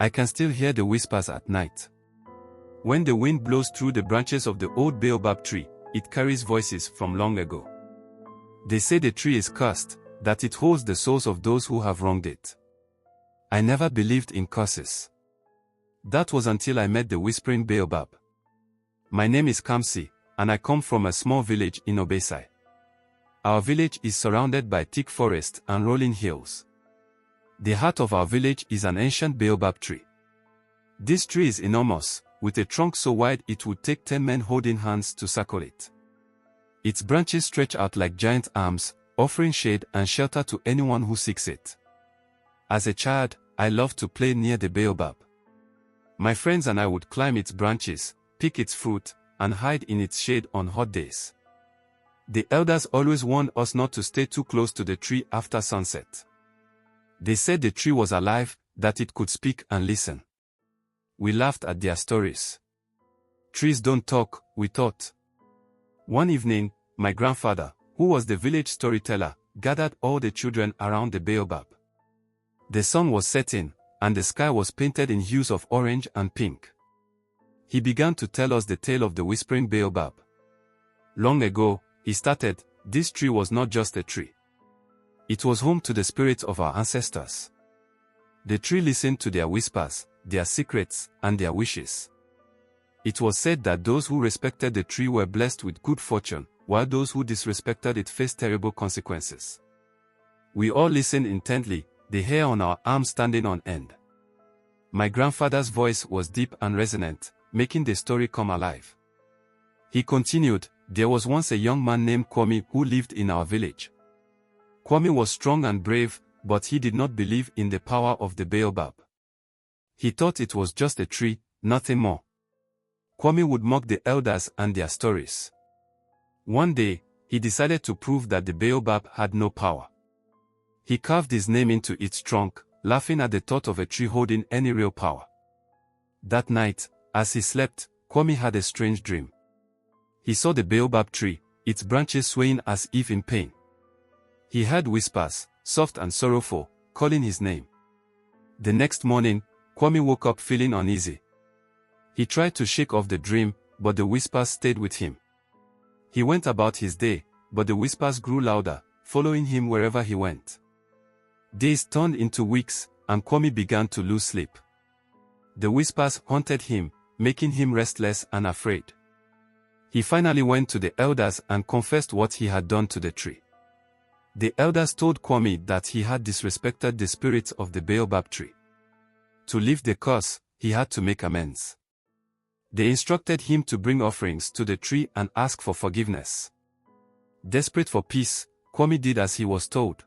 I can still hear the whispers at night. When the wind blows through the branches of the old baobab tree, it carries voices from long ago. They say the tree is cursed, that it holds the souls of those who have wronged it. I never believed in curses. That was until I met the whispering baobab. My name is Kamsi, and I come from a small village in Obesai. Our village is surrounded by thick forest and rolling hills. The heart of our village is an ancient baobab tree. This tree is enormous, with a trunk so wide it would take 10 men holding hands to circle it. Its branches stretch out like giant arms, offering shade and shelter to anyone who seeks it. As a child, I loved to play near the baobab. My friends and I would climb its branches, pick its fruit, and hide in its shade on hot days. The elders always warned us not to stay too close to the tree after sunset. They said the tree was alive, that it could speak and listen. We laughed at their stories. Trees don't talk, we thought. One evening, my grandfather, who was the village storyteller, gathered all the children around the baobab. The sun was setting, and the sky was painted in hues of orange and pink. He began to tell us the tale of the whispering baobab. Long ago, he started, this tree was not just a tree. It was home to the spirits of our ancestors. The tree listened to their whispers, their secrets, and their wishes. It was said that those who respected the tree were blessed with good fortune, while those who disrespected it faced terrible consequences. We all listened intently, the hair on our arms standing on end. My grandfather's voice was deep and resonant, making the story come alive. He continued, there was once a young man named Kwame who lived in our village. Kwame was strong and brave, but he did not believe in the power of the baobab. He thought it was just a tree, nothing more. Kwame would mock the elders and their stories. One day, he decided to prove that the baobab had no power. He carved his name into its trunk, laughing at the thought of a tree holding any real power. That night, as he slept, Kwame had a strange dream. He saw the baobab tree, its branches swaying as if in pain. He heard whispers, soft and sorrowful, calling his name. The next morning, Kwame woke up feeling uneasy. He tried to shake off the dream, but the whispers stayed with him. He went about his day, but the whispers grew louder, following him wherever he went. Days turned into weeks, and Kwame began to lose sleep. The whispers haunted him, making him restless and afraid. He finally went to the elders and confessed what he had done to the tree. The elders told Kwame that he had disrespected the spirits of the baobab tree. To lift the curse, he had to make amends. They instructed him to bring offerings to the tree and ask for forgiveness. Desperate for peace, Kwame did as he was told.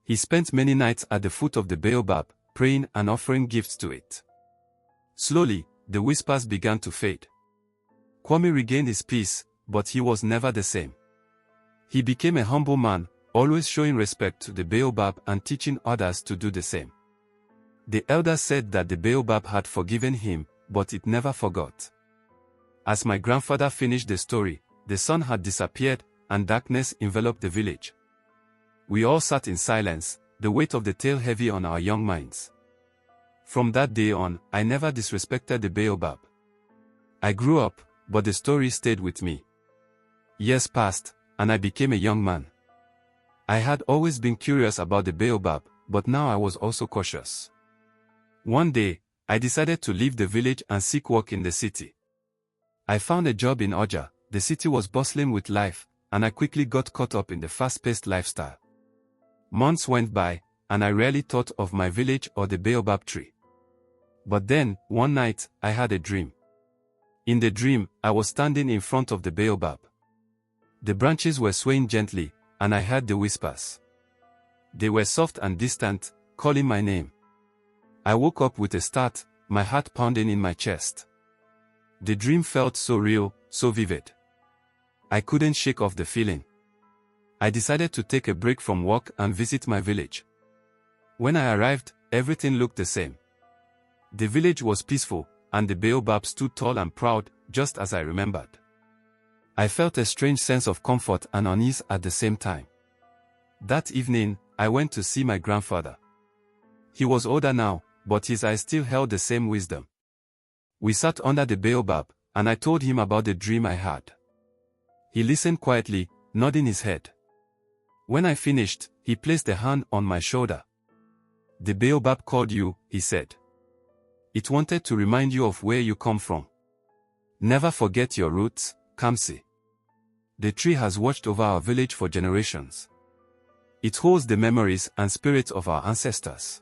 He spent many nights at the foot of the baobab, praying and offering gifts to it. Slowly, the whispers began to fade. Kwame regained his peace, but he was never the same. He became a humble man, always showing respect to the baobab and teaching others to do the same. The elders said that the baobab had forgiven him, but it never forgot. As my grandfather finished the story, the sun had disappeared, and darkness enveloped the village. We all sat in silence, the weight of the tale heavy on our young minds. From that day on, I never disrespected the baobab. I grew up, but the story stayed with me. Years passed, and I became a young man. I had always been curious about the baobab, but now I was also cautious. One day, I decided to leave the village and seek work in the city. I found a job in Oja. The city was bustling with life, and I quickly got caught up in the fast-paced lifestyle. Months went by, and I rarely thought of my village or the baobab tree. But then, one night, I had a dream. In the dream, I was standing in front of the baobab. The branches were swaying gently, and I heard the whispers. They were soft and distant, calling my name. I woke up with a start, my heart pounding in my chest. The dream felt so real, so vivid. I couldn't shake off the feeling. I decided to take a break from work and visit my village. When I arrived, everything looked the same. The village was peaceful, and the baobab stood tall and proud, just as I remembered. I felt a strange sense of comfort and unease at the same time. That evening, I went to see my grandfather. He was older now, but his eyes still held the same wisdom. We sat under the baobab, and I told him about the dream I had. He listened quietly, nodding his head. When I finished, he placed a hand on my shoulder. "The baobab called you," he said. "It wanted to remind you of where you come from. Never forget your roots, Kamsi. The tree has watched over our village for generations. It holds the memories and spirits of our ancestors.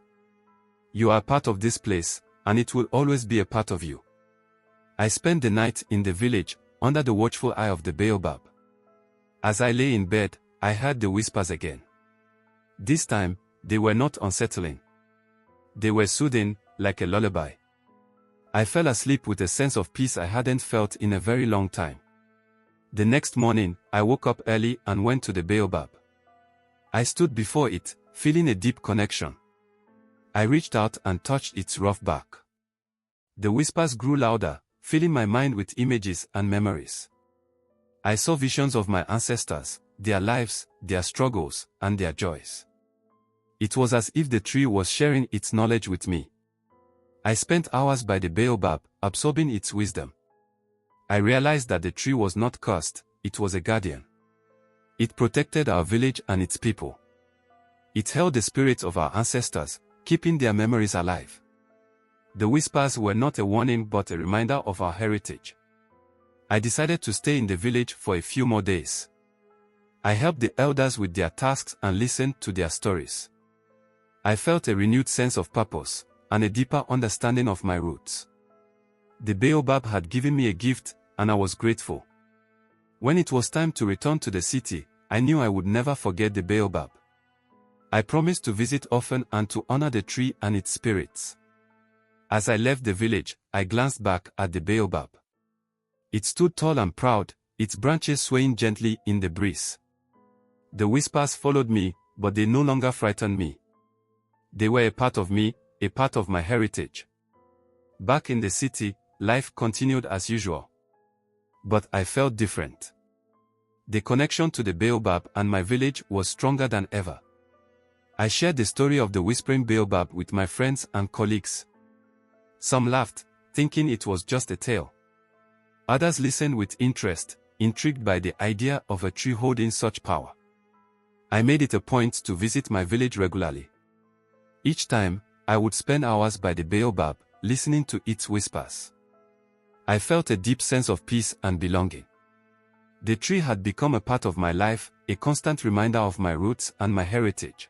You are part of this place, and it will always be a part of you." I spent the night in the village, under the watchful eye of the baobab. As I lay in bed, I heard the whispers again. This time, they were not unsettling. They were soothing, like a lullaby. I fell asleep with a sense of peace I hadn't felt in a very long time. The next morning, I woke up early and went to the baobab. I stood before it, feeling a deep connection. I reached out and touched its rough bark. The whispers grew louder, filling my mind with images and memories. I saw visions of my ancestors, their lives, their struggles, and their joys. It was as if the tree was sharing its knowledge with me. I spent hours by the baobab, absorbing its wisdom. I realized that the tree was not cursed, it was a guardian. It protected our village and its people. It held the spirits of our ancestors, keeping their memories alive. The whispers were not a warning but a reminder of our heritage. I decided to stay in the village for a few more days. I helped the elders with their tasks and listened to their stories. I felt a renewed sense of purpose, and a deeper understanding of my roots. The baobab had given me a gift, and I was grateful. When it was time to return to the city, I knew I would never forget the baobab. I promised to visit often and to honor the tree and its spirits. As I left the village, I glanced back at the baobab. It stood tall and proud, its branches swaying gently in the breeze. The whispers followed me, but they no longer frightened me. They were a part of me, a part of my heritage. Back in the city, life continued as usual. But I felt different. The connection to the baobab and my village was stronger than ever. I shared the story of the whispering baobab with my friends and colleagues. Some laughed, thinking it was just a tale. Others listened with interest, intrigued by the idea of a tree holding such power. I made it a point to visit my village regularly. Each time, I would spend hours by the baobab, listening to its whispers. I felt a deep sense of peace and belonging. The tree had become a part of my life, a constant reminder of my roots and my heritage.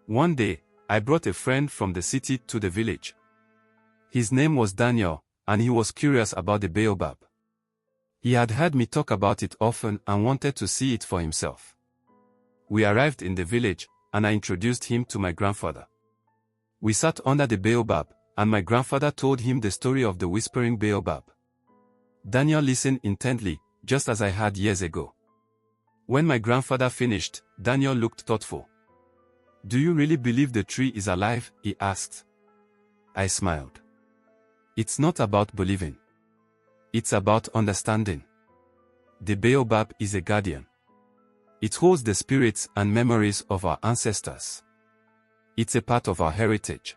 One day, I brought a friend from the city to the village. His name was Daniel, and he was curious about the baobab. He had heard me talk about it often and wanted to see it for himself. We arrived in the village, and I introduced him to my grandfather. We sat under the baobab, and my grandfather told him the story of the whispering baobab. Daniel listened intently, just as I had years ago. When my grandfather finished, Daniel looked thoughtful. "Do you really believe the tree is alive?" he asked. I smiled. "It's not about believing. It's about understanding. The baobab is a guardian. It holds the spirits and memories of our ancestors. It's a part of our heritage."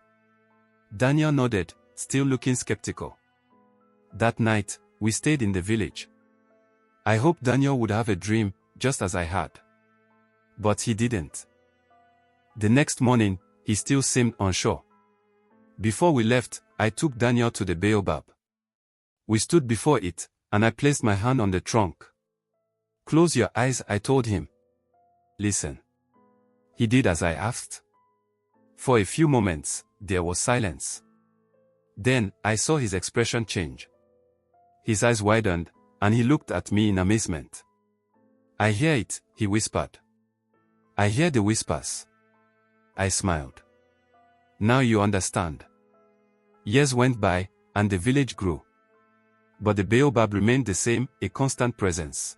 Daniel nodded, still looking skeptical. That night, we stayed in the village. I hoped Daniel would have a dream, just as I had. But he didn't. The next morning, he still seemed unsure. Before we left, I took Daniel to the baobab. We stood before it, and I placed my hand on the trunk. "Close your eyes," I told him. "Listen." He did as I asked. For a few moments, there was silence. Then, I saw his expression change. His eyes widened, and he looked at me in amazement. "I hear it," he whispered. "I hear the whispers." I smiled. "Now you understand." Years went by, and the village grew. But the baobab remained the same, a constant presence.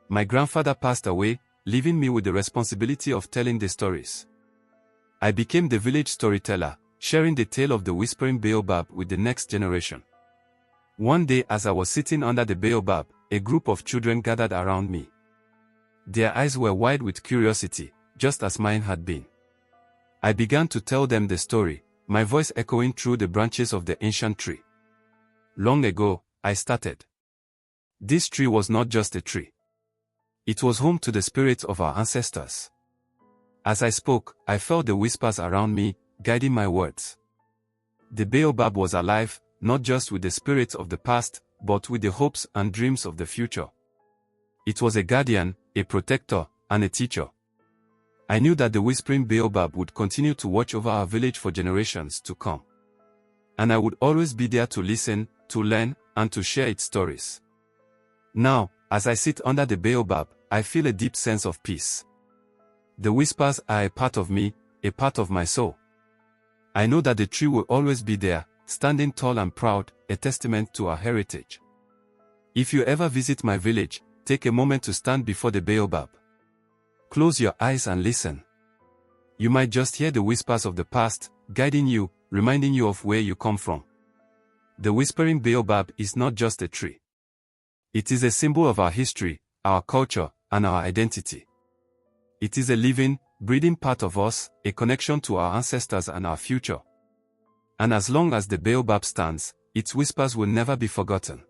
My grandfather passed away, leaving me with the responsibility of telling the stories. I became the village storyteller, sharing the tale of the whispering baobab with the next generation. One day as I was sitting under the baobab, a group of children gathered around me. Their eyes were wide with curiosity, just as mine had been. I began to tell them the story, my voice echoing through the branches of the ancient tree. Long ago, I started. This tree was not just a tree. It was home to the spirits of our ancestors. As I spoke, I felt the whispers around me, guiding my words. The baobab was alive, not just with the spirits of the past, but with the hopes and dreams of the future. It was a guardian, a protector, and a teacher. I knew that the whispering baobab would continue to watch over our village for generations to come. And I would always be there to listen, to learn, and to share its stories. Now, as I sit under the baobab, I feel a deep sense of peace. The whispers are a part of me, a part of my soul. I know that the tree will always be there, standing tall and proud, a testament to our heritage. If you ever visit my village, take a moment to stand before the baobab. Close your eyes and listen. You might just hear the whispers of the past, guiding you, reminding you of where you come from. The whispering baobab is not just a tree. It is a symbol of our history, our culture, and our identity. It is a living, breathing part of us, a connection to our ancestors and our future. And as long as the baobab stands, its whispers will never be forgotten.